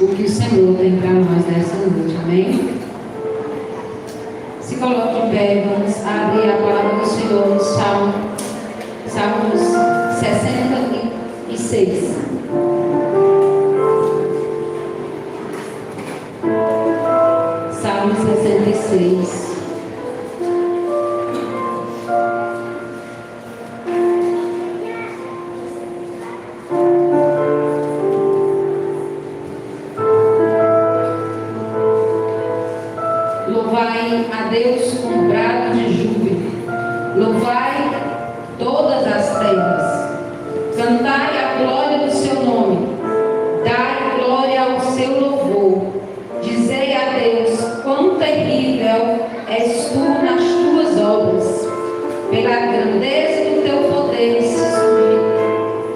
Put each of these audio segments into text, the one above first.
o que o Senhor tem para nós nessa noite, amém? Se coloque em pé, vamos abrir a palavra do Senhor no Salmos 66. Salmo 66. Louvai a Deus com brado de júbilo, louvai todas as terras, cantai a glória do seu nome, dai glória ao seu louvor, dizei a Deus quão terrível és tu nas tuas obras, pela grandeza do teu poder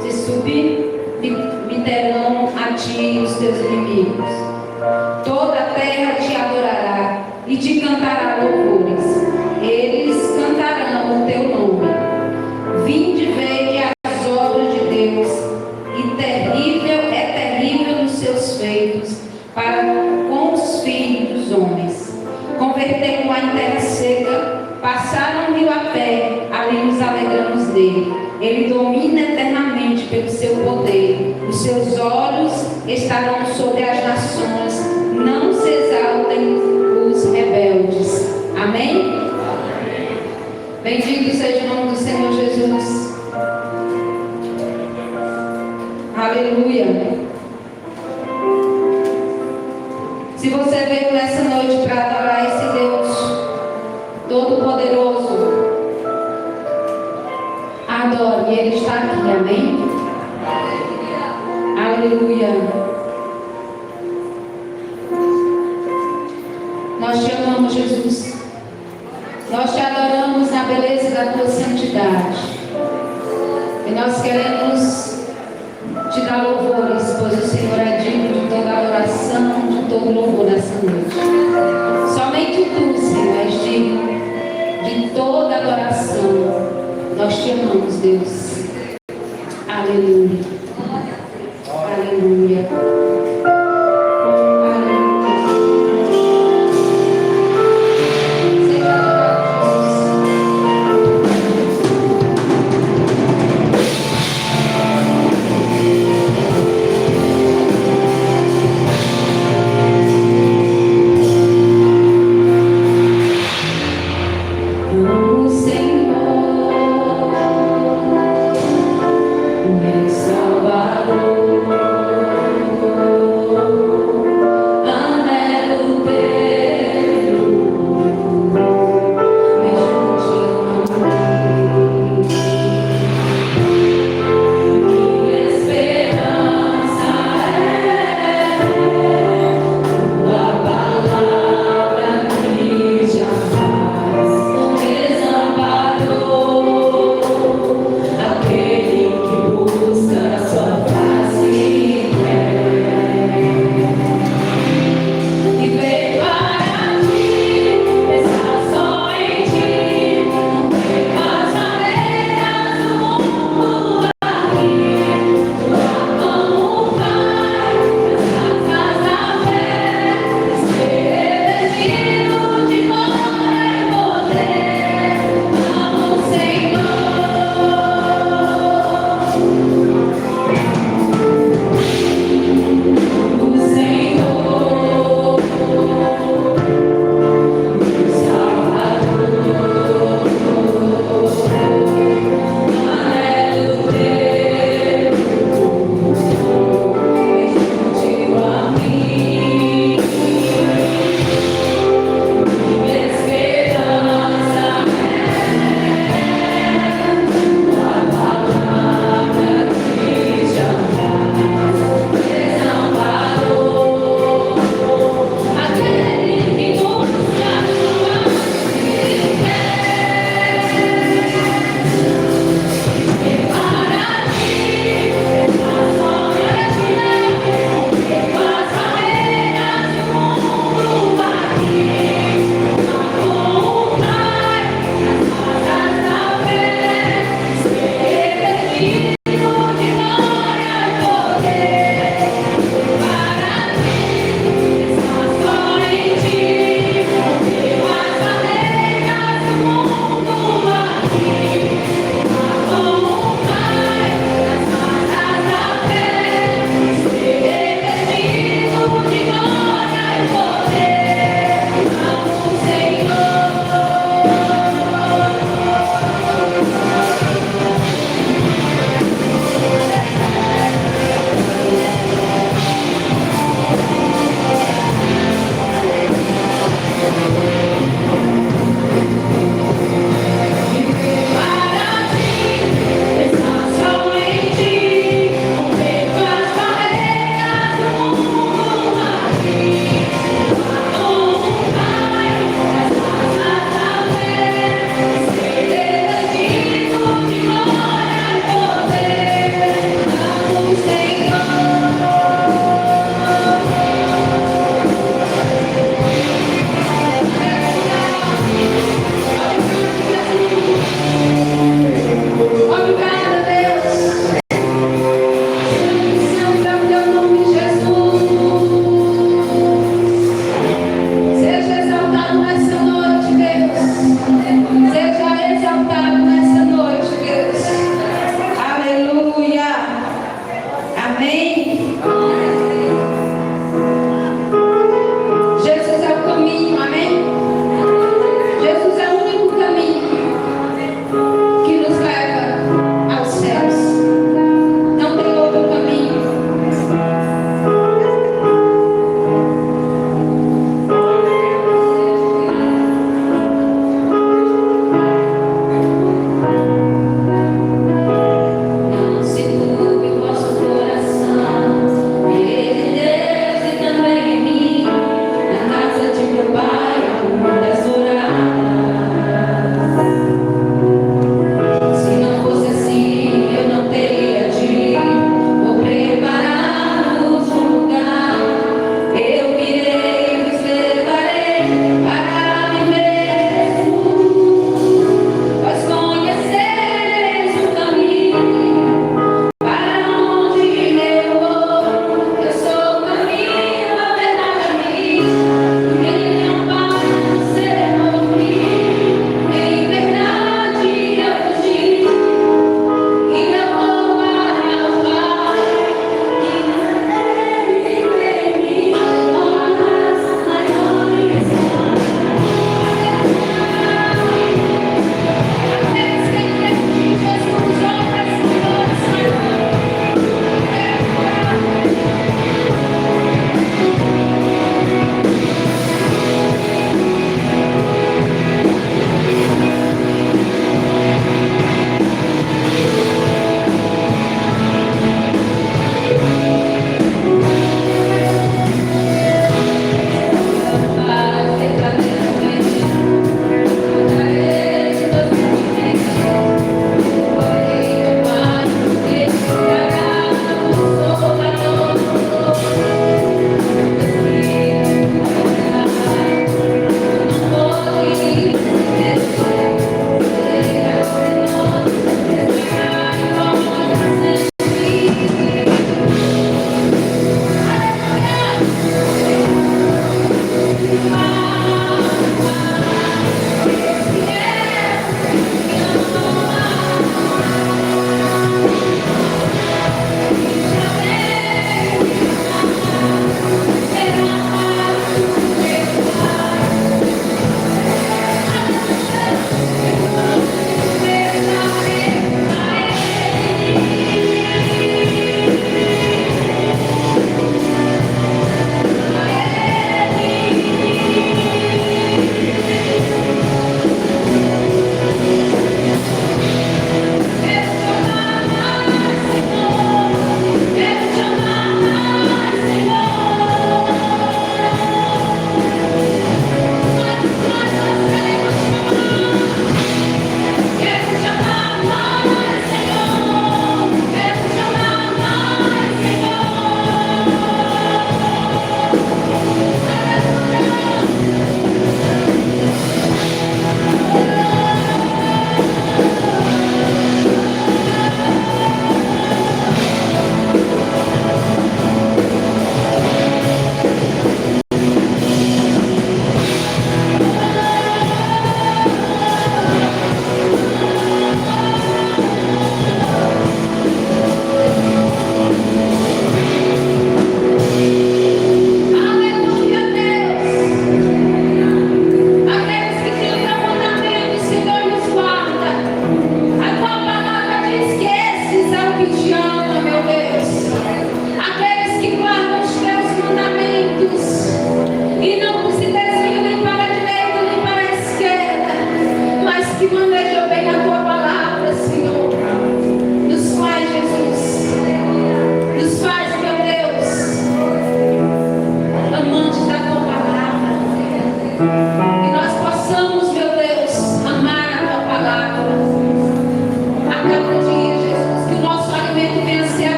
se submeterão a ti os teus inimigos, toda a terra te adorará e te cantará louvores, eles cantarão o teu nome. Vinde, vede as obras de Deus, e terrível nos seus feitos para com os filhos dos homens. Convertemos-a em terra seca, passaram o rio a pé, ali nos alegramos dele. Ele domina eternamente pelo seu poder, os seus olhos estarão sobre as nações, não se exaltem os rebeldes. Amém? Amém. Bendito seja o nome do Senhor Jesus. Aleluia. Se você veio nessa noite para adorar esse Deus Todo-Poderoso, adore, Ele está aqui. Amém? Aleluia. Nós te amamos, Jesus. Nós te adoramos na beleza da tua santidade. E nós queremos te dar louvores, pois o Senhor é digno de toda adoração, de todo louvor nessa noite. Somente tu, Senhor, és digno de toda adoração. Nós te amamos, Deus. Aleluia. Aleluia.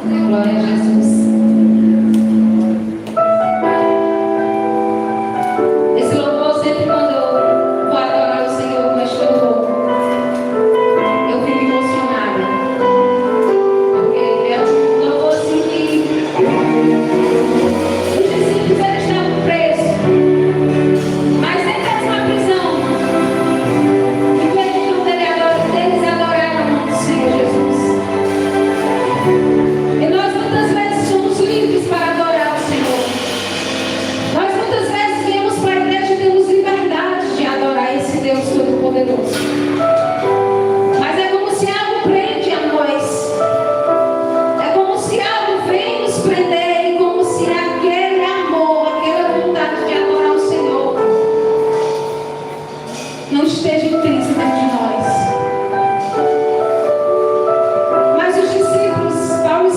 Glória a Jesus. Esse louvor sempre quando eu vou adorar o Senhor com este louvor, eu fico emocionada. Porque é um louvor assim que os discípulos eles estavam presos, mas dentro dessa prisão, em vez de tudo eles adoraram o Senhor Jesus. E nós muitas vezes somos livres para adorar o Senhor. Nós muitas vezes viemos para a igreja e temos liberdade de adorar esse Deus Todo-Poderoso. Mas é como se algo prende a nós. É como se algo vem nos prender e como se aquele amor, aquela vontade de adorar o Senhor não esteja intrínseca dentro de nós. Mas os discípulos, Paulo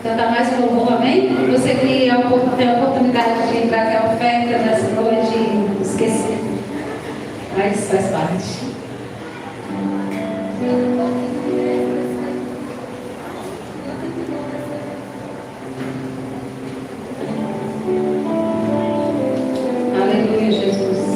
Cantar mais um louvor, amém? Você que tem a oportunidade de trazer a oferta nessa noite, esquecer. Mas faz parte. Aleluia, Jesus.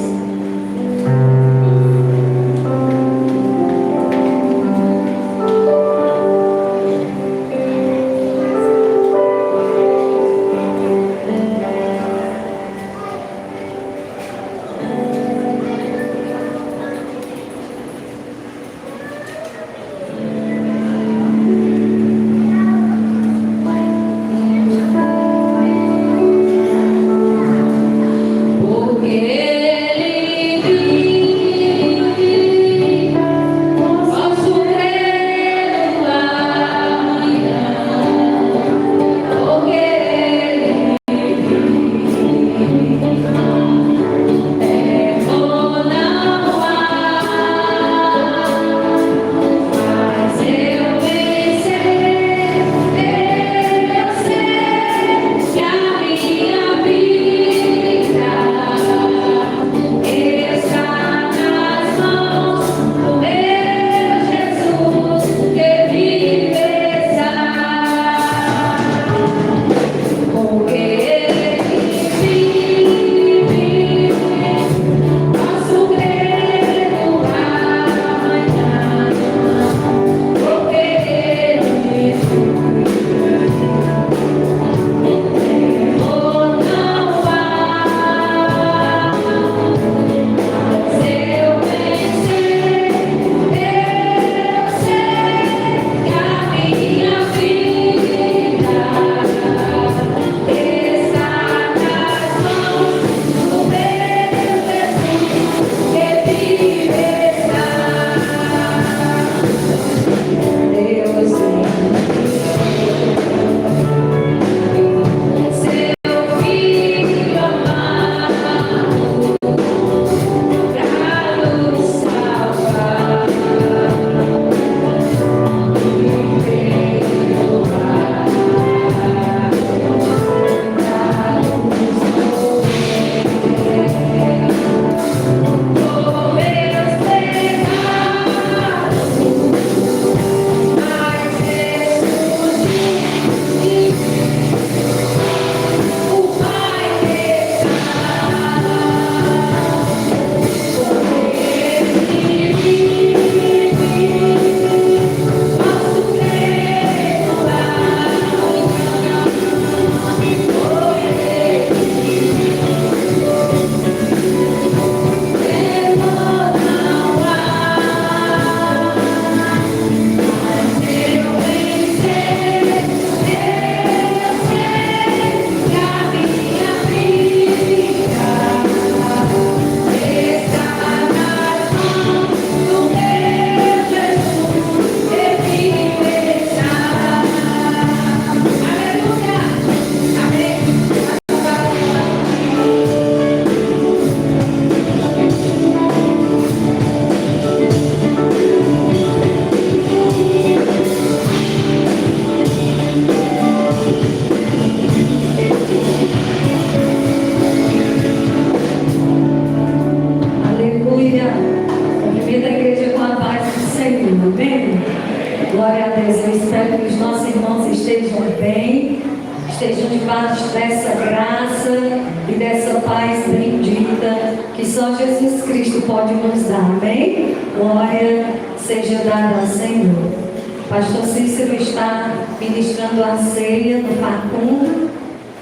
Pastor Cícero está ministrando a ceia no Facundo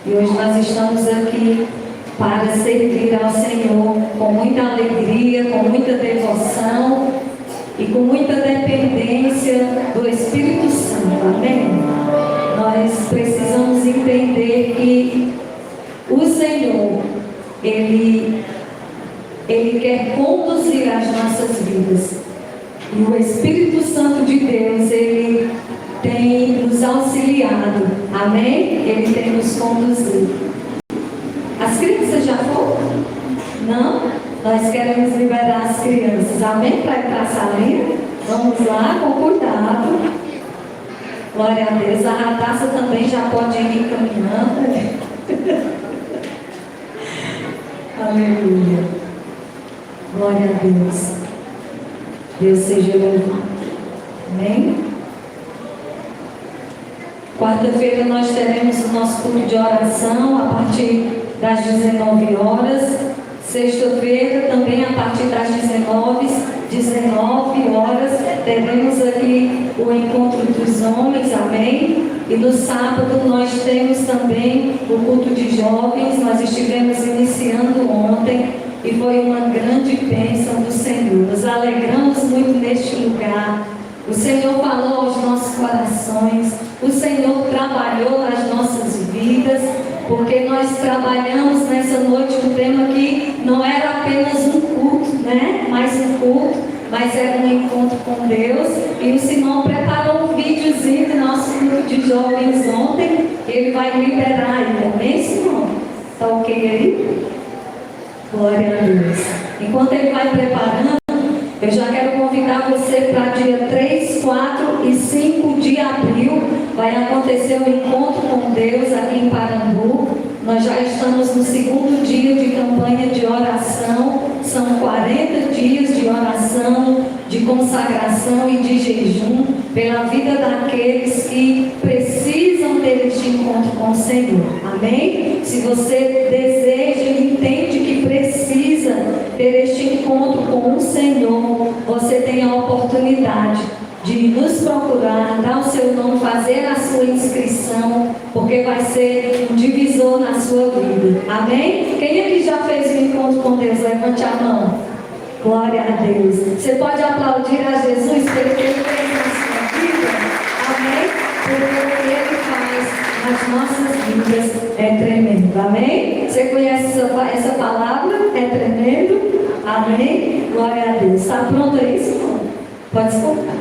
e hoje nós estamos aqui para servir ao Senhor com muita alegria, com muita devoção e com muita dependência do Espírito Santo, amém? Nós precisamos entender que o Senhor, Ele quer conduzir as nossas vidas. E o Espírito Santo de Deus, Ele tem nos auxiliado, amém? Ele tem nos conduzido. As crianças já foram? Não? Nós queremos liberar as crianças, amém? Para ir para a salinha. Vamos lá, com cuidado. Glória a Deus. A Radassa também já pode ir caminhando. Aleluia. Glória a Deus. Deus seja louvado. Amém? Quarta-feira nós teremos o nosso culto de oração a partir das 19 horas. Sexta-feira também a partir das 19 horas teremos aqui o encontro dos homens, amém? E no sábado nós temos também o culto de jovens. Nós estivemos iniciando ontem e foi uma grande bênção do Senhor. Nos alegramos muito neste lugar. O Senhor falou aos nossos corações, o Senhor trabalhou nas nossas vidas, porque nós trabalhamos nessa noite um tema que não era apenas um culto, né? Mais um culto, mas era um encontro com Deus. E o Simão preparou um videozinho do nosso culto de jovens ontem, ele vai liberar aí, amém, Simão? Está ok aí? Glória a Deus. Enquanto ele vai preparando, eu já quero convidar você para dia 3, 4 e 5 de abril. Vai acontecer um encontro com Deus aqui em Parambu. Nós já estamos no segundo dia de campanha de oração. São 40 dias de oração, de consagração e de jejum pela vida daqueles que precisam ter este encontro com o Senhor. Amém? Se você deseja e entende que precisa ter este encontro com o Senhor, você tem a oportunidade de nos procurar, dar o seu nome, fazer a sua inscrição, porque vai ser um divisor na sua vida. Amém? Quem aqui já fez um encontro com Deus? Levante a mão. Glória a Deus. Você pode aplaudir a Jesus pelo que Ele fez na sua vida? Amém? Porque o que Ele faz nas nossas vidas é tremendo. Amém? Você conhece essa palavra? É tremendo? Amém? Glória a Deus. Está pronto aí, Simão? Pode escutar.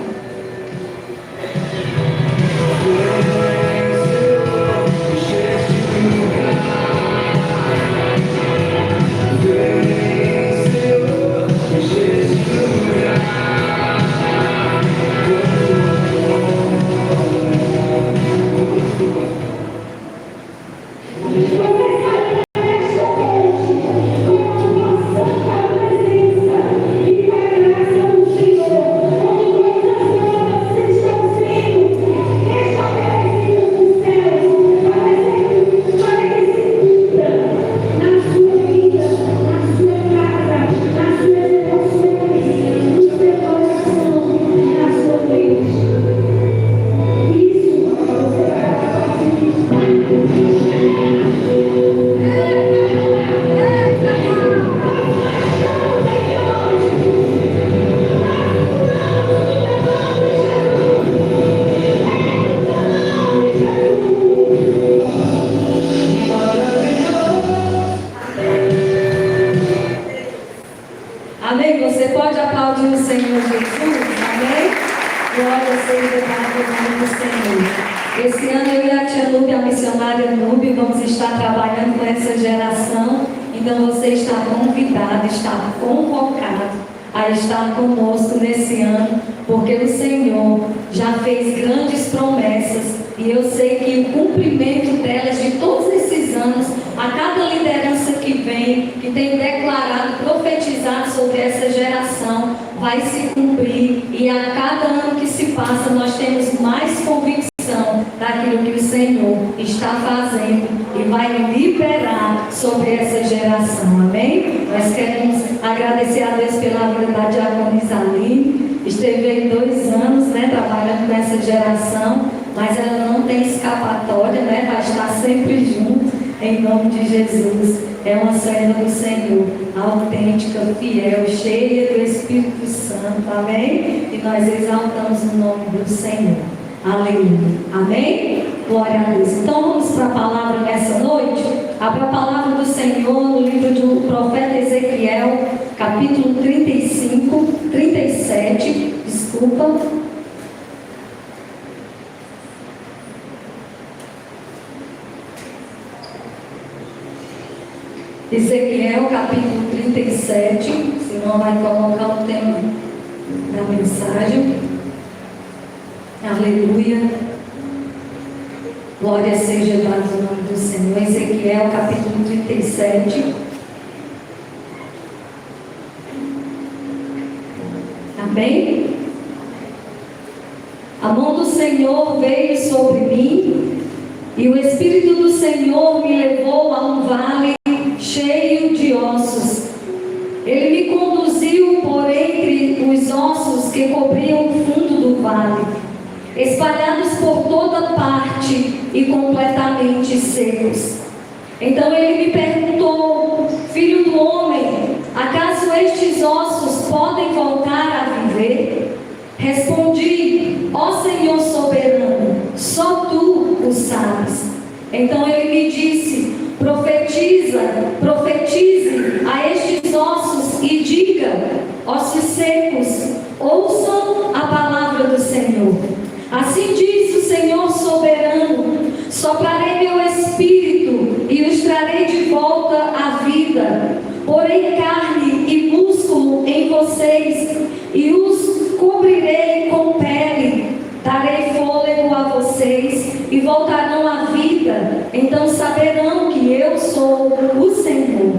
Vai se cumprir, e a cada ano que se passa nós temos mais convicção daquilo que o Senhor está fazendo e vai liberar sobre essa geração, amém? Nós queremos agradecer a Deus pela vida da diaconisa Aline. Esteve aí 2 anos, né, trabalhando com essa geração, mas ela não tem escapatória, né, vai estar sempre junto, em nome de Jesus. É uma serva do Senhor, autêntica, fiel, cheia do Espírito Santo, amém? E nós exaltamos o nome do Senhor, aleluia, amém? Glória a Deus. Então vamos para a palavra nessa noite. Abra a palavra do Senhor no livro do profeta Ezequiel, capítulo 37, desculpa. Ezequiel capítulo 37, senão vai colocar o tema da mensagem. Aleluia. Glória seja dada ao nome do Senhor. Ezequiel, capítulo 37. Amém? A mão do Senhor veio sobre mim, e o Espírito do Senhor me levou a um vale cheio de ossos. Ele me conduziu por entre os ossos que cobriam o fundo do vale, espalhados por toda parte e completamente secos. Então ele me perguntou: filho do homem, acaso estes ossos podem voltar a viver? Respondi: ó Senhor soberano, só tu o sabes. Então ele me disse: profetize a estes ossos e diga: ossos secos, ouçam a palavra do Senhor. Assim diz o Senhor soberano: soprarei meu espírito e os trarei de volta à vida. Porei carne e músculo em vocês e os cobrirei com pele. Darei fôlego a vocês e voltarão à vida. Então saberão que eu sou o Senhor.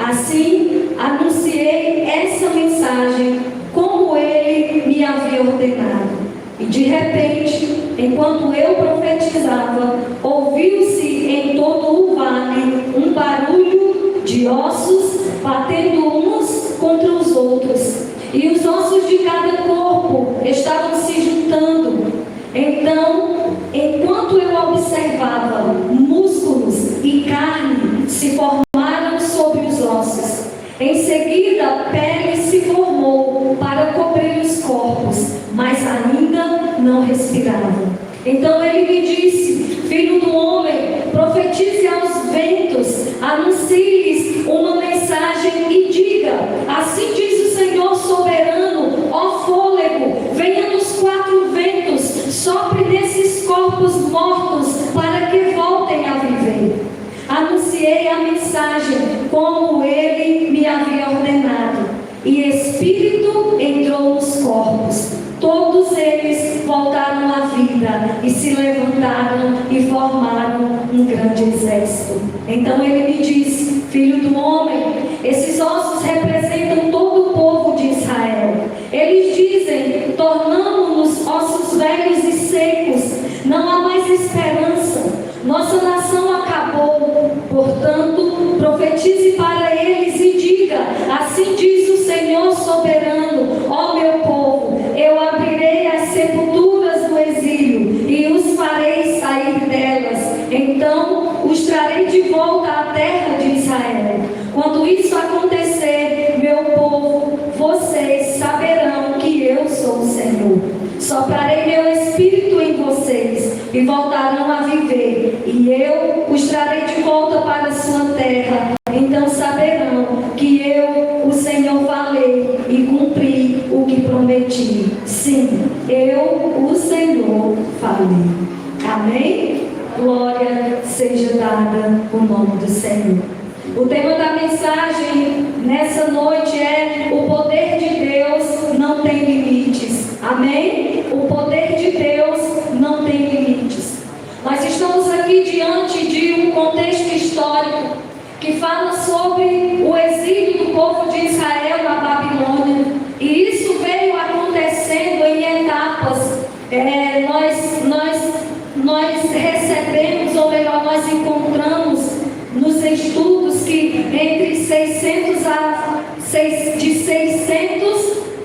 Assim anunciei essa mensagem como ele me havia ordenado. E de repente, enquanto eu profetizava, ouviu-se em todo o vale um barulho de ossos batendo uns contra os outros, e os ossos de cada corpo estavam se juntando. Então, enquanto eu observava, músculos e carne se formaram sobre os ossos. Em seguida, a pele se formou para cobrir os corpos, mas ainda não respiravam. Então ele me disse: filho do homem, profetize aos ventos, anuncie-lhes uma mensagem e diga: assim diz o Senhor soberano, ó fôlego, venha dos quatro ventos, sopre nesses corpos mortos para que voltem a viver. Anunciei a mensagem como ele me havia ordenado, e espírito entrou nos corpos. Todos eles voltaram à vida e se levantaram e formaram um grande exército. Então ele me disse: filho do homem, esses ossos representam todo o povo de Israel. Eles dizem: tornamo-nos ossos velhos e secos, não há mais esperança, nossa nação acabou. Portanto, profetize para eles e diga: assim diz o Senhor soberano, ó meu povo, eu abrirei as sepulturas do exílio e os farei sair delas. Então os trarei de volta à terra de Israel. Quando isso acontecer, meu povo, vocês saberão que eu sou o Senhor. Soprarei meu espírito em vocês e voltarão a viver, e eu os trarei de volta para a sua terra. Então saberão que eu, o Senhor, falei e cumpri o que prometi. Sim, eu, o Senhor, falei. Amém? Glória seja dada o nome do Senhor. O tema da mensagem nessa noite é: o poder de Deus não tem limites. Amém? O poder de Deus não tem limites. Nós estamos aqui diante de um contexto histórico que fala sobre o exílio do povo de Israel na Babilônia. E isso veio acontecendo em etapas. Nós recebemos, ou melhor, nós encontramos nos estudos que entre 600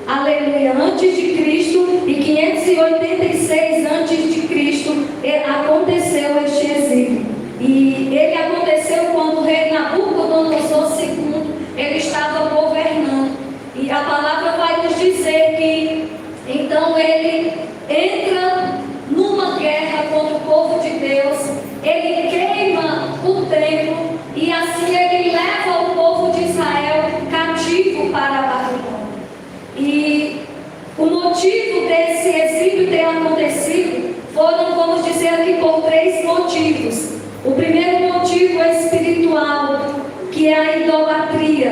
aleluia, antes de Cristo e 586 antes de Cristo aconteceu este exílio. E ele aconteceu quando o rei Nabucodonosor II ele estava governando. E a palavra vai nos dizer que então ele entra numa guerra contra o povo de Deus, ele queima o templo e assim ele leva o povo de Israel cativo para a Babilônia. E o motivo desse exílio ter acontecido foram, vamos dizer aqui, por 3 motivos. O primeiro motivo é espiritual, que é a idolatria.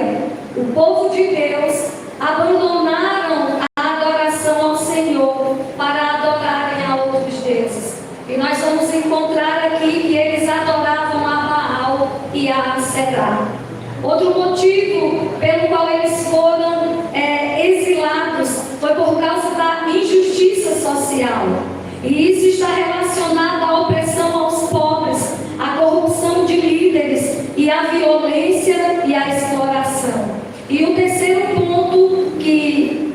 O povo de Deus abandonaram a adoração ao Senhor para adorarem a outros deuses. E nós vamos encontrar aqui secar. Outro motivo pelo qual eles foram exilados foi por causa da injustiça social. E isso está relacionado à opressão aos pobres, à corrupção de líderes e à violência e à exploração. E o terceiro ponto que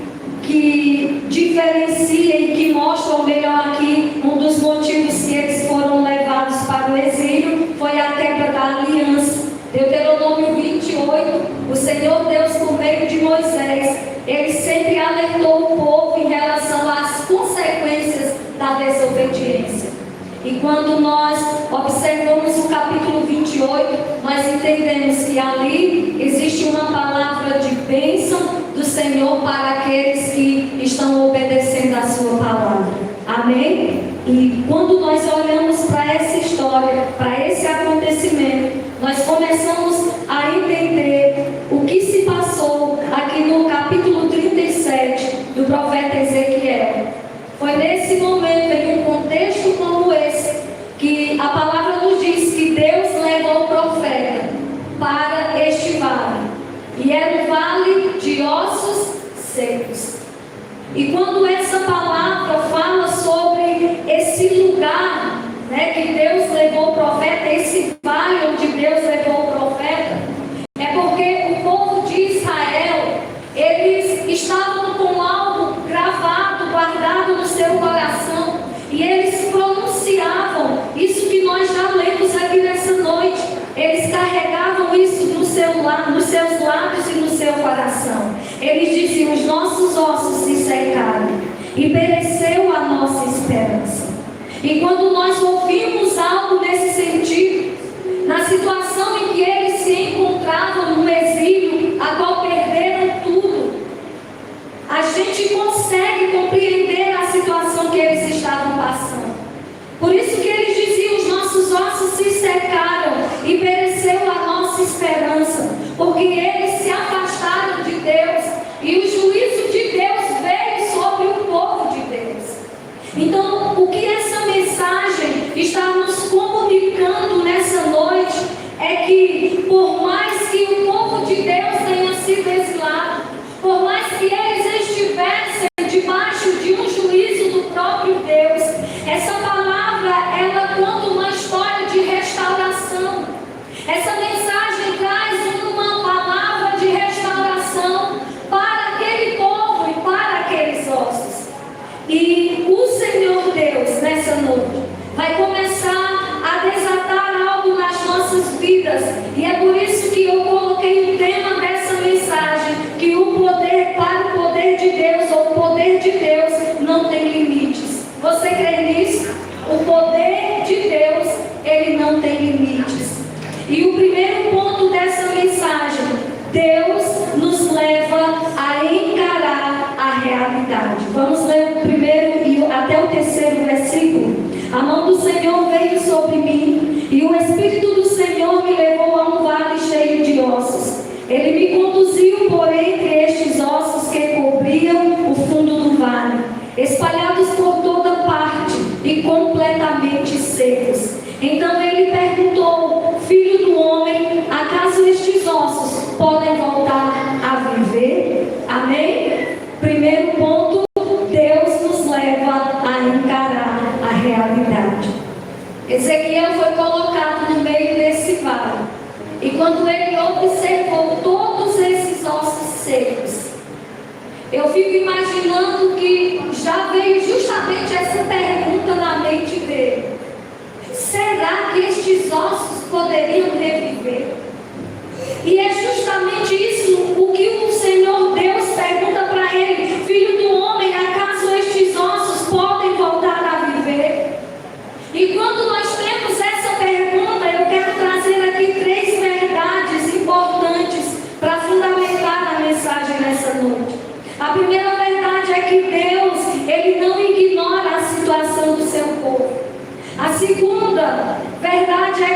diferencia e que mostra, ou melhor aqui, um dos motivos que eles foram levados para o exílio foi a quebra da aliança. Deuteronômio 28, o Senhor Deus, por meio de Moisés, ele sempre alertou o povo em relação às consequências da desobediência. E quando nós observamos o capítulo 28, nós entendemos que ali existe uma palavra de bênção do Senhor para aqueles que estão obedecendo a sua palavra. Amém? E quando nós olhamos para essa história, para esse acontecimento, nós começamos a entender o que se passou aqui no capítulo 37 do profeta Ezequiel. Foi nesse momento, em um contexto como esse, que a palavra nos diz que Deus levou o profeta para este vale. E era o vale de ossos secos. E quando essa palavra fala sobre esse lugar, que Deus levou o profeta, esse vale onde Deus levou o profeta, é porque o povo de Israel, eles estavam com algo gravado, guardado no seu coração, e eles pronunciavam isso que nós já lemos aqui nessa noite. Eles carregavam isso nos seus lábios e no seu coração. Eles diziam: os nossos ossos se secaram e pereceu a nossa esperança. E quando nós ouvimos algo nesse sentido, na situação em que eles se encontravam no exílio, a qual perderam tudo, a gente consegue compreender a situação que eles estavam passando. Por isso que eles diziam: os nossos ossos se secaram e pereceu a nossa esperança, porque eles se afastaram de Deus e o juízo de Deus veio sobre o povo de Deus. Então, o que essa mensagem está nos comunicando nessa noite é que, por mais que o povo de Deus tenha sido exilado, por mais que eles estivessem debaixo de um juízo do próprio Deus, essa palavra, ela conta uma história de restauração. Essa mensagem traz uma palavra de restauração para aquele povo e para aqueles ossos. E o Senhor Deus, nessa noite, vai começar a desatar algo nas nossas vidas. E é por isso que eu coloquei o tema dessa mensagem, que o poder, para o poder de Deus, ou o poder de Deus, não tem limites. Você crê nisso? O poder de Deus, ele não tem limites. E o primeiro ponto dessa mensagem: Deus nos leva a encarar a realidade. Vamos ler o primeiro e até o terceiro versículo. A mão do Senhor veio sobre mim, e o Espírito do Senhor me levou a um vale cheio de ossos. Ele me conduziu por entre estes ossos que cobriam o fundo do vale, espalhados por toda parte e completamente secos. Então ele perguntou: filho do homem, acaso estes ossos podem voltar a viver? Amém? Primeiro ponto: Deus nos leva a encarar a realidade. Ezequiel foi colocado no meio desse vale, e quando ele observou todos esses ossos secos, eu fico imaginando que já veio justamente essa pergunta na mente dele: será que estes ossos poderiam reviver? E é justamente isso o que o Senhor Deus pergunta para ele: filho do homem, acaso estes ossos podem voltar a viver? E quando nós temos essa pergunta, eu quero trazer aqui 3 verdades importantes para fundamentar a mensagem nessa noite. A primeira verdade é que Deus, ele não ignora a situação do seu povo. A segunda verdade é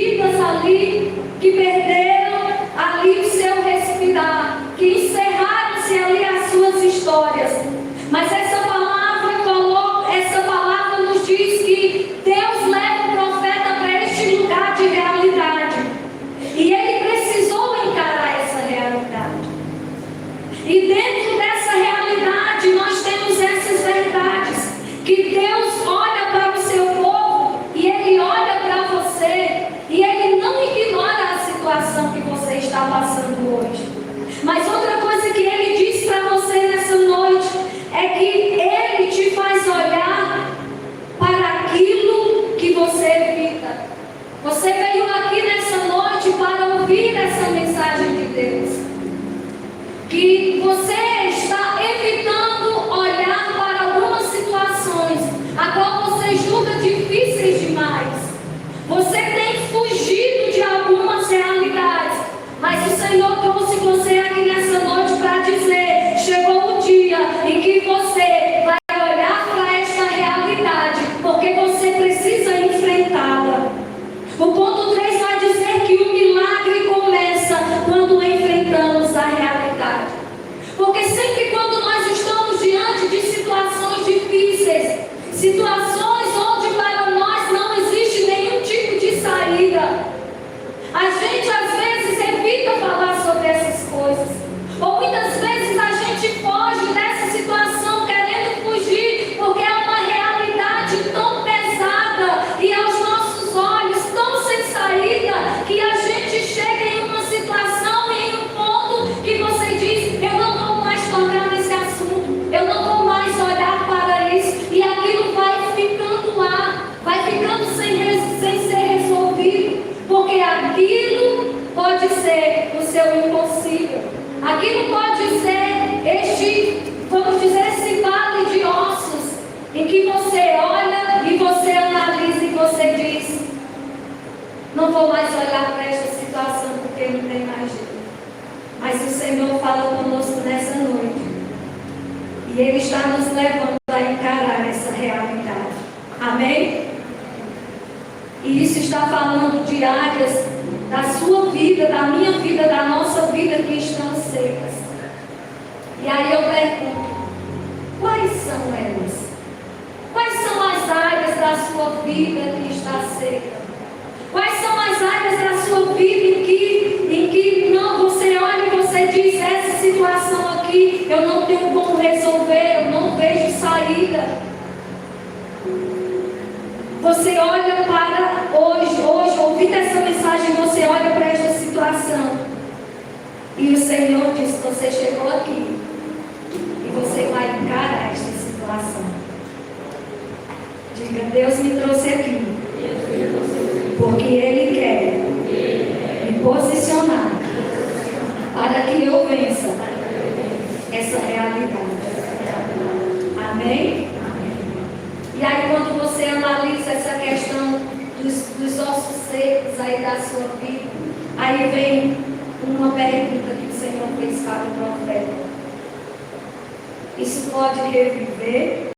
vidas ali que perderam ali o seu respirar, que encerraram-se ali as suas histórias. Mas essa palavra nos diz que Deus leva o profeta para este lugar de realidade. E ele precisou encarar essa realidade. E dentro dessa realidade nós temos essas verdades. Que Deus olha para o seu povo e Ele olha para você. E Ele não ignora a situação que você está passando hoje. Mas outra coisa que Ele diz para você nessa noite é que Ele te faz olhar para aquilo que você evita. Você veio aqui nessa noite para ouvir essa mensagem de Deus. Que você está evitando olhar para algumas situações a qual você julga difíceis demais. Você tem fugido de algumas realidades, mas o Senhor trouxe você aqui nessa noite para dizer: chegou o dia em que você vai olhar para esta realidade, porque você precisa enfrentá-la. O ponto 3 vai dizer que o milagre começa quando enfrentamos a realidade. Porque sempre quando nós estamos diante de situações difíceis, situações onde para nós não existe nenhum tipo de saída, a gente às vezes evita falar sobre essas coisas. Ou muitas vezes a gente foge dessa situação querendo fugir, porque é uma realidade tão pesada e aos nossos olhos tão sem saída, que a gente chega em uma situação, em um ponto que você diz: eu não vou mais tocar nesse assunto, eu não vou mais olhar para isso, e aquilo vai ficando lá, vai ficando sem ser resolvido, porque aquilo pode ser o seu impossível, aquilo pode ser vamos dizer, esse vale de ossos, em que você olha e você analisa e você diz: não vou mais olhar para esta situação porque não tem mais jeito. Mas o Senhor fala conosco nessa noite. E Ele está nos levando a encarar essa realidade. Amém? E isso está falando de áreas da sua vida, da minha vida, da nossa vida que estão secas. E aí eu pergunto: quais são elas? Quais são as áreas da sua vida que está seca? Quais são as áreas da sua vida em que não, você olha e você diz: essa situação aqui eu não tenho como resolver, eu não vejo saída. Você olha para hoje, ouvindo essa mensagem, você olha para esta situação e o Senhor diz: você chegou aqui e você vai encarar esta situação. Diga: Deus me trouxe aqui porque Ele quer me posicionar para que eu vença essa realidade. Amém? E aí, quando você analisa essa questão dos ossos secos aí da sua vida, aí vem uma pergunta que o Senhor fez para o profeta: isso pode reviver?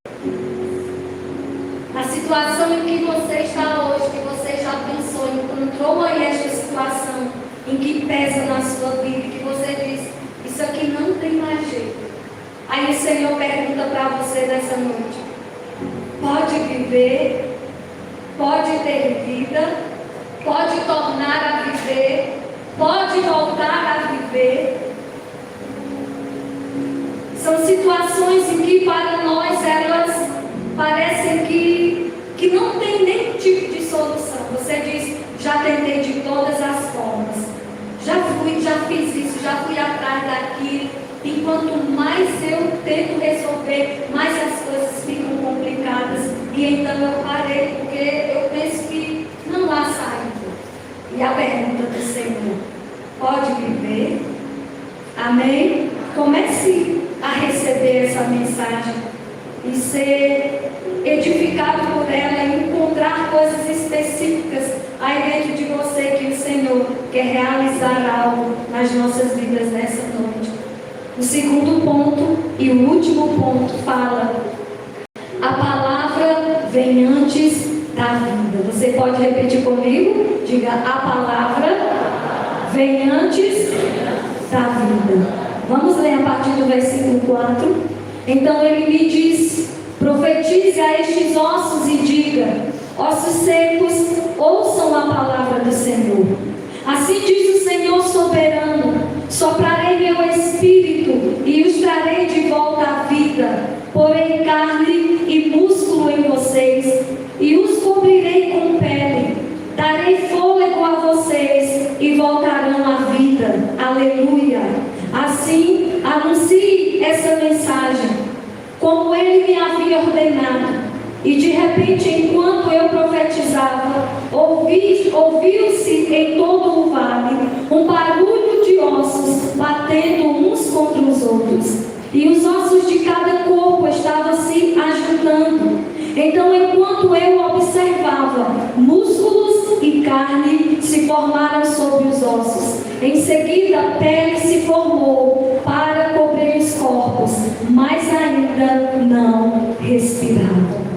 A situação em que você está hoje, que você já pensou, encontrou aí esta situação em que pesa na sua vida, que você diz: isso aqui não tem mais jeito. Aí o Senhor pergunta para você nessa noite: pode viver? Pode ter vida? Pode tornar a viver? Pode voltar a viver? São situações em que para nós elas parecem que não tem nenhum tipo de solução. Você diz: já tentei de todas as formas, já fiz isso, já fui atrás daquilo, e quanto mais eu tento resolver, mais as coisas ficam complicadas, e então eu parei, porque eu penso que não há saída. E a pergunta do Senhor: pode viver? Amém? Comece a receber essa mensagem e ser edificado por ela, e encontrar coisas específicas aí dentro de você, que o Senhor quer realizar algo nas nossas vidas nessa noite. O segundo ponto e o último ponto fala: a palavra vem antes da vida. Você pode repetir comigo? Diga: a palavra vem antes da vida. Vamos ler a partir do versículo 4. Então ele me diz: profetize a estes ossos e diga: ossos secos, ouçam a palavra do Senhor. Assim diz o Senhor soberano: soprarei meu espírito e os trarei de volta à vida. Porei carne e músculo em vocês e os cobrirei com pele. Darei fôlego a vocês e voltarão à vida. Aleluia. Assim, anuncie essa mensagem, como ele me havia ordenado. E de repente, enquanto eu profetizava, ouviu-se em todo o vale um barulho de ossos batendo uns contra os outros. E os ossos de cada corpo estavam se ajudando. Então, enquanto eu observava, músculos e carne se formaram sobre os ossos. Em seguida, a pele se formou para cobrir os corpos, mas ainda não respiravam.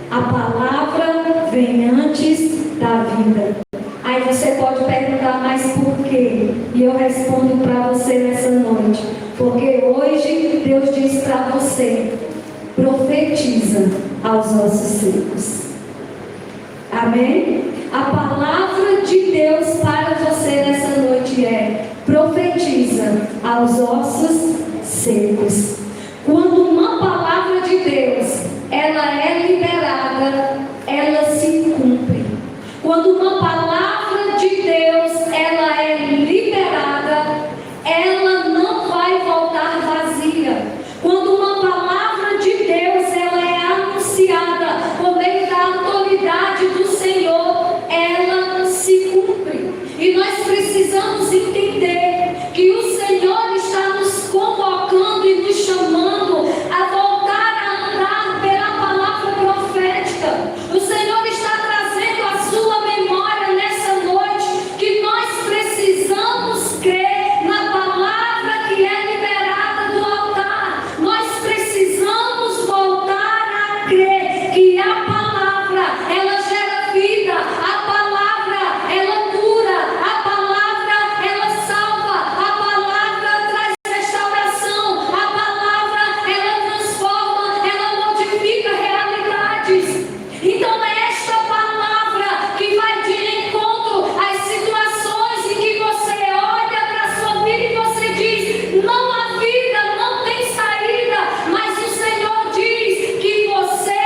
A palavra vem antes da vida. Aí você pode perguntar: mas por quê? E eu respondo para você nessa noite: porque hoje Deus diz para você: profetiza aos ossos secos. Amém? A palavra de Deus para você nessa noite é: profetiza aos ossos secos. Quando uma palavra de Deus ela é liberada, ela se cumpre. Quando uma palavra de Deus ela é liberada, ela não vai voltar vazia. Quando uma palavra de Deus ela é anunciada por meio da autoridade do Senhor, ela se cumpre. E nós precisamos entender que o Senhor está nos convocando e nos chamando a voltar a andar pela palavra profética. O Senhor está trazendo à sua memória nessa noite que nós precisamos crer na palavra que é liberada do altar. Nós precisamos voltar a crer que a palavra ela gera vida, a palavra ela cura, a palavra ela salva, a palavra traz restauração, a palavra ela transforma, ela modifica realidades. Então é esta palavra que vai de encontro às situações em que você olha para a sua vida e você diz: não há vida, não tem saída, mas o Senhor diz que você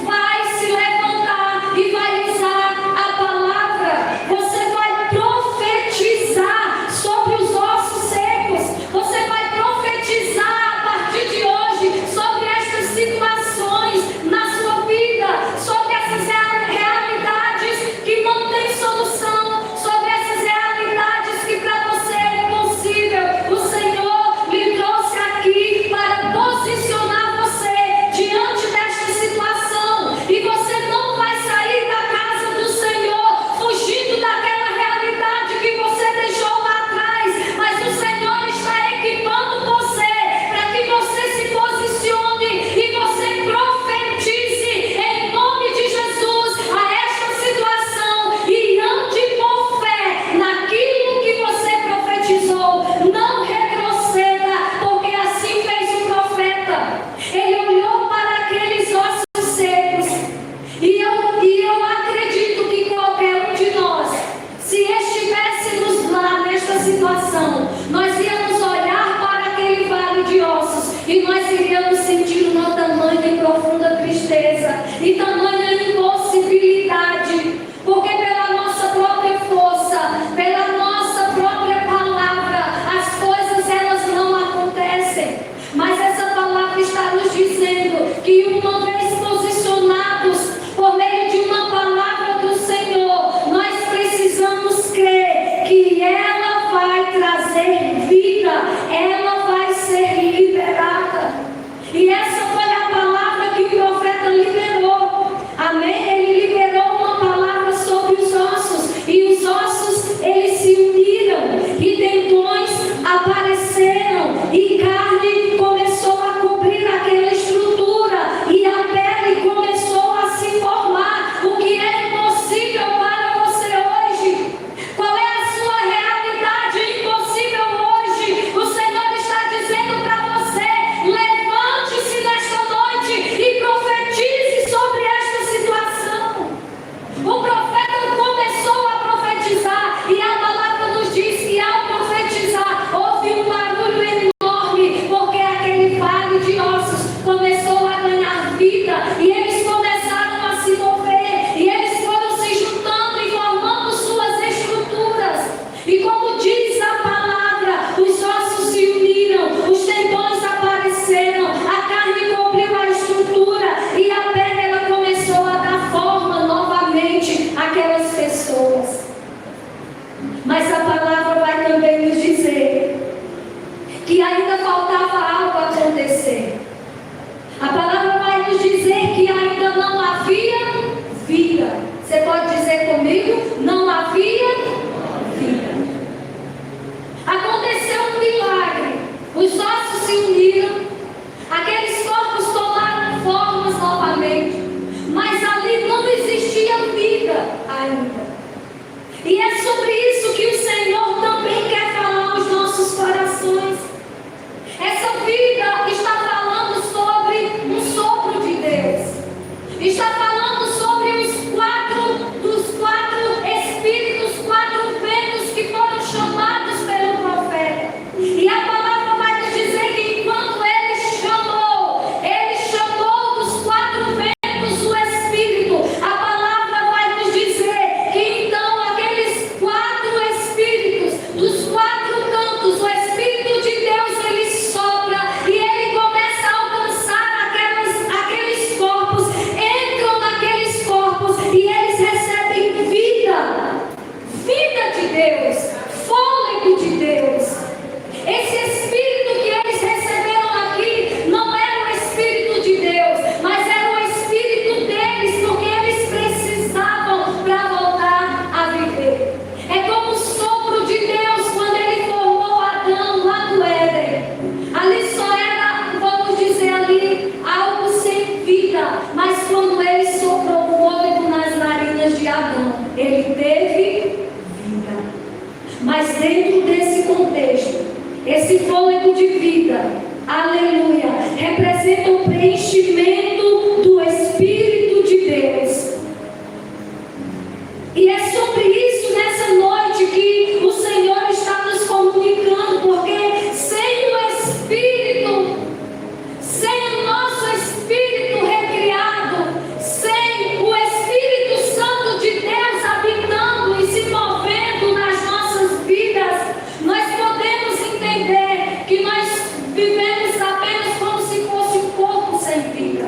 vai se levantar e vai usar a palavra. Você vai profetizar sobre os ossos secos. Você vai profetizar a partir de hoje sobre estas situações na sua vida, sobre essas realidades que não têm solução, sobre essas realidades que para você é impossível. O Senhor lhe trouxe aqui para posicionar você diante desta situação. E você não vai sair da casa do Senhor fugindo daquela realidade que você deixou lá atrás, mas o Senhor está equipando você para que você se posicione e você profetize em nome de Jesus a esta situação e ande com fé naquilo que você profetizou. Não retroceda, porque assim fez o profeta. Ele olhou para aqueles ossos secos e eu acredito que qualquer um de nós, se estivéssemos lá nesta situação, nós íamos olhar para aquele vale de ossos e nós iríamos sentir uma tamanha e profunda tristeza e tamanha impossibilidade, porque pela nossa própria força, pela nossa própria palavra, as coisas elas não acontecem. Mas essa palavra está nos dizendo que uma vez posicionados por meio de uma palavra do Senhor, nós precisamos crer que ela vai trazer vida, ela vai ser liberada. E essa foi a palavra que o profeta liberou. Amém? Ele liberou uma palavra sobre os ossos, e os ossos eles se uniram, e tendões apareceram, e carne começou a cobrir aquela estrutura, e a pele começou a se formar. O que Mas a palavra vai também nos dizer que ainda faltava algo acontecer. A palavra vai nos dizer que ainda não havia vida. Você pode dizer comigo? Não havia vida. Aconteceu um milagre. Os ossos se uniram. Aqueles corpos tomaram formas novamente. Mas ali não existia vida ainda. E é sobre isso que o Senhor também quer falar aos nossos corações. Essa vida está falando sobre um sopro de Deus. Está falando sobre dos quatro espíritos, 4 ventos que foram chamados pelo profeta. E a palavra vai nos dizer que enquanto ele chamou dos 4 ventos o Espírito. A palavra vai nos dizer que então aqueles 4 espíritos, dos 4 cantos, o Espírito de Deus, ele sopra e ele começa a alcançar aqueles corpos, entram naqueles corpos e eles recebem vida de Deus, fôlego de Deus. Esse Espírito que eles receberam aqui não era o Espírito de Deus, mas era o Espírito deles, porque eles precisavam para voltar a viver. É como o sopro de Deus quando ele formou Adão lá no Éden. Ali só era, vamos dizer ali, algo sem vida, mas quando ele soprou o fôlego nas narinas de Adão, ele teve vida. Mas dentro desse contexto, esse fôlego de vida, aleluia, representa o preenchimento do Espírito de Deus. E é sobre isso nessa noite que o Senhor está nos comunicando, porque sem o Espírito, sem o nosso Espírito recriado, sem o Espírito Santo de Deus habitando e se movendo nas nossas vidas, nós podemos entender que nós vivemos apenas como se fosse um corpo sem vida.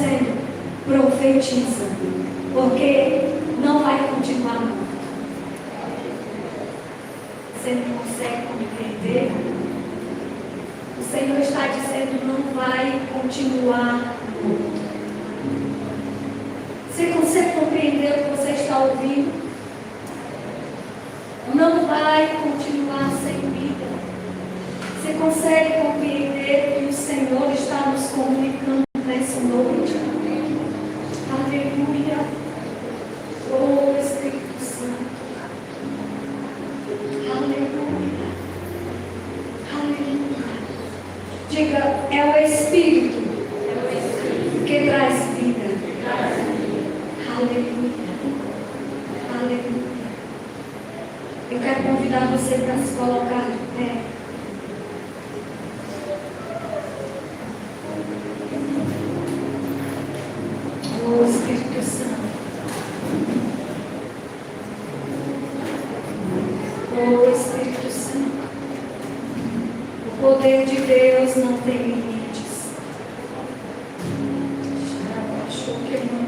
dizendo: profetiza, porque não vai continuar morto. Você não consegue compreender? O Senhor está dizendo: não vai continuar morto. Você consegue compreender o que você está ouvindo? Não vai continuar sem vida. Você consegue compreender que o Senhor está nos comunicando nessa noite? Aleluia. Oh, Espírito Santo. Aleluia. Aleluia. Diga: é o Espírito que traz vida. Aleluia. Aleluia. Eu quero convidar você para se colocar de pé. Oh, Espírito Santo. Oh, Espírito Santo. O poder de Deus não tem limites. Achou que não.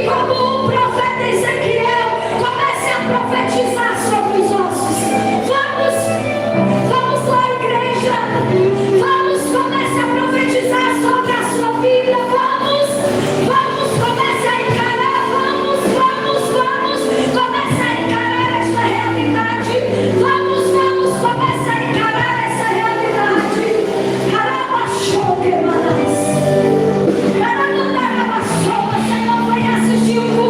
como o profeta Ezequiel, comece a profetizar sobre os ossos. Vamos lá, igreja. Vamos, comece a profetizar sobre a sua vida. Vamos, comece a encarar. Vamos, comece a encarar essa realidade. Vamos, comece a encarar essa realidade. Carabachou, que mais? Carabachou, Senhor, vai assistir o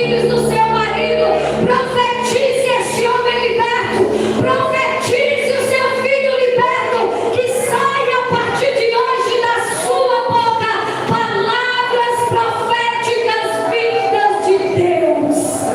filhos, do seu marido. Profetize esse homem liberto. Profetize o seu filho liberto. Que saia a partir de hoje da sua boca palavras proféticas vindas de Deus.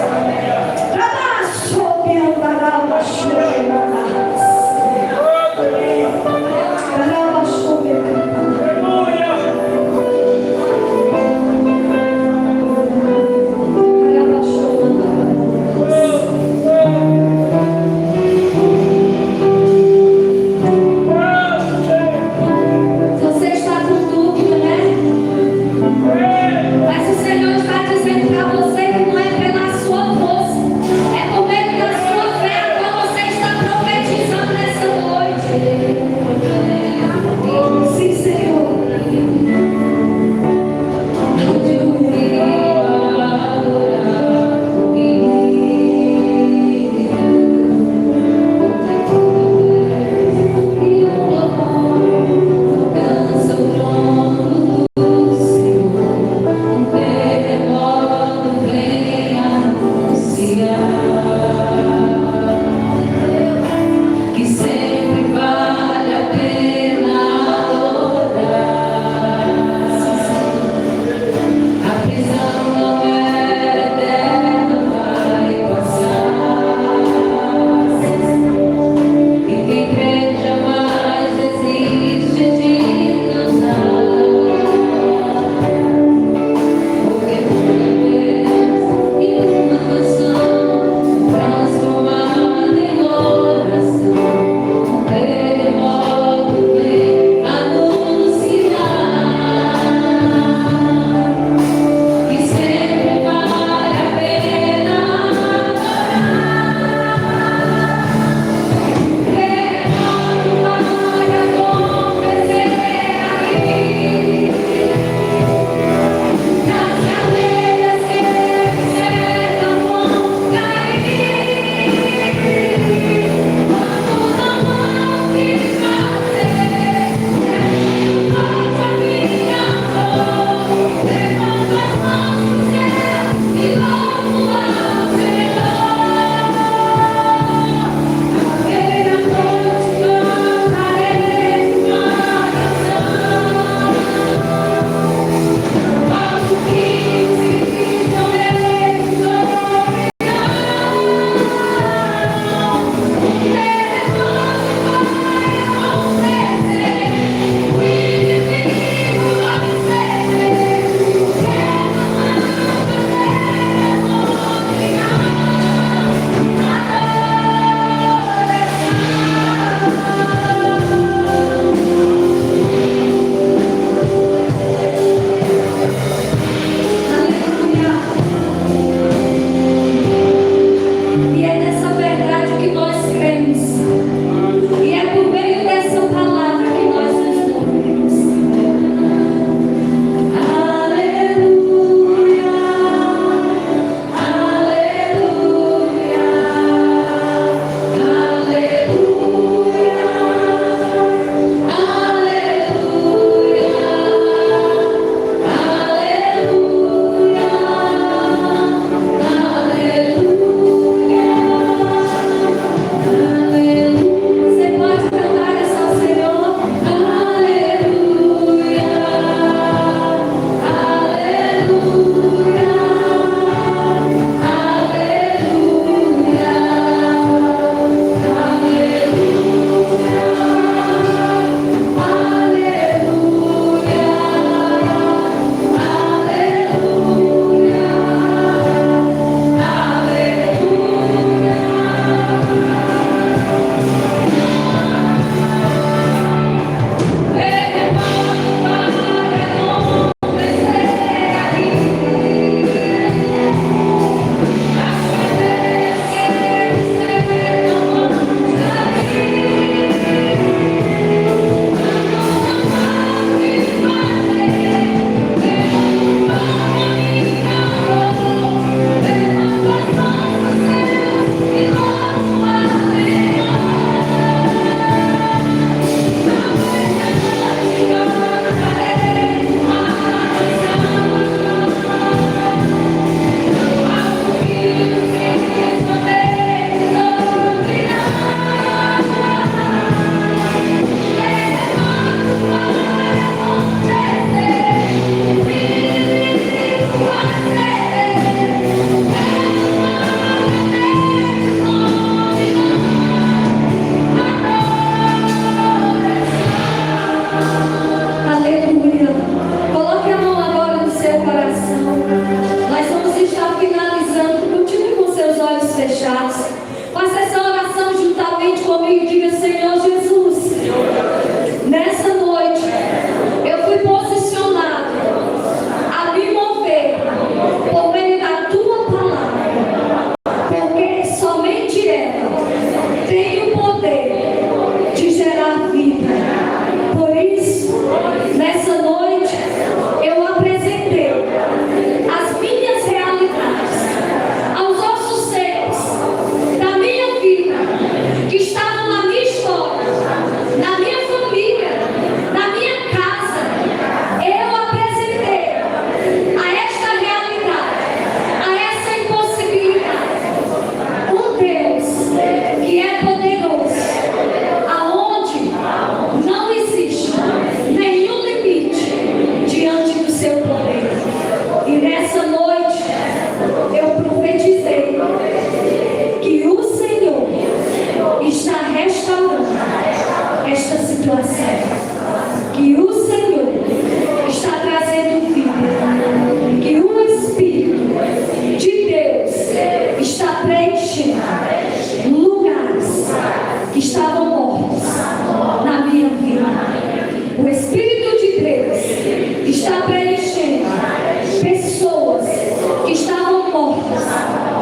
mortos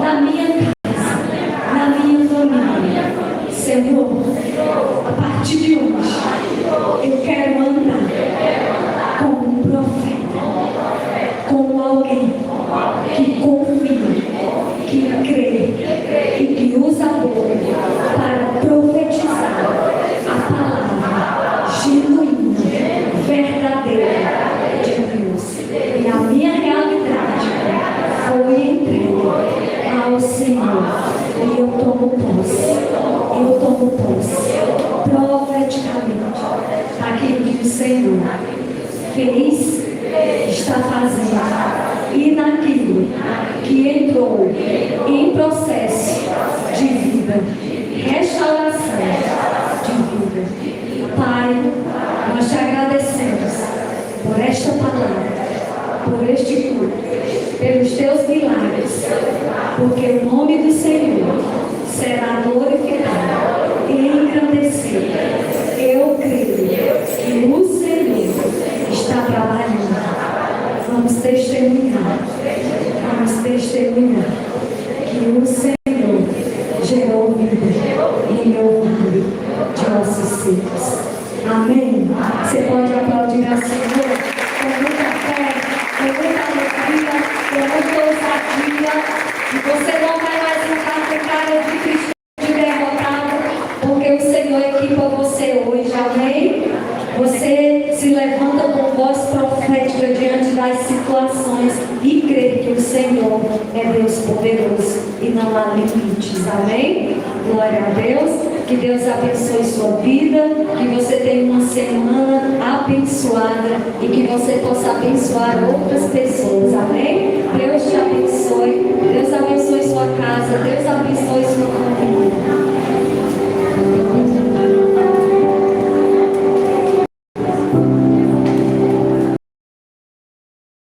na minha casa, na minha família. Senhor, a partir de hoje, eu quero andar como um profeta, como alguém que confia, que crê e que usa a boca para profetizar a palavra genuína, verdadeira de Deus. E a minha realidade foi entregue ao Senhor. E eu tomo posse. Eu tomo posse. Profeticamente. Aquilo que o Senhor fez, está fazendo. E naquilo que entrou em processo de vida, restauração de vida. Pai, nós te agradecemos por esta palavra, por este culto, pelos teus milagres, porque o nome do Senhor será glorificado e engrandecido. Eu creio que o Senhor está trabalhando. Vamos testemunhar que o Senhor gerou vida em meu filho de ossos secos. Amém? Você pode aplaudir ao Senhor com muita fé, com muita alegria, com muita ousadia. E você não vai mais ficar com cara de cristão, de derrotado, porque o Senhor equipa você hoje. Amém? Você se levanta com voz profética diante das situações e crê que o Senhor é Deus poderoso e não há limites. Amém? Glória a Deus. Que Deus abençoe sua vida, que você tenha uma semana abençoada e que você possa abençoar outras pessoas.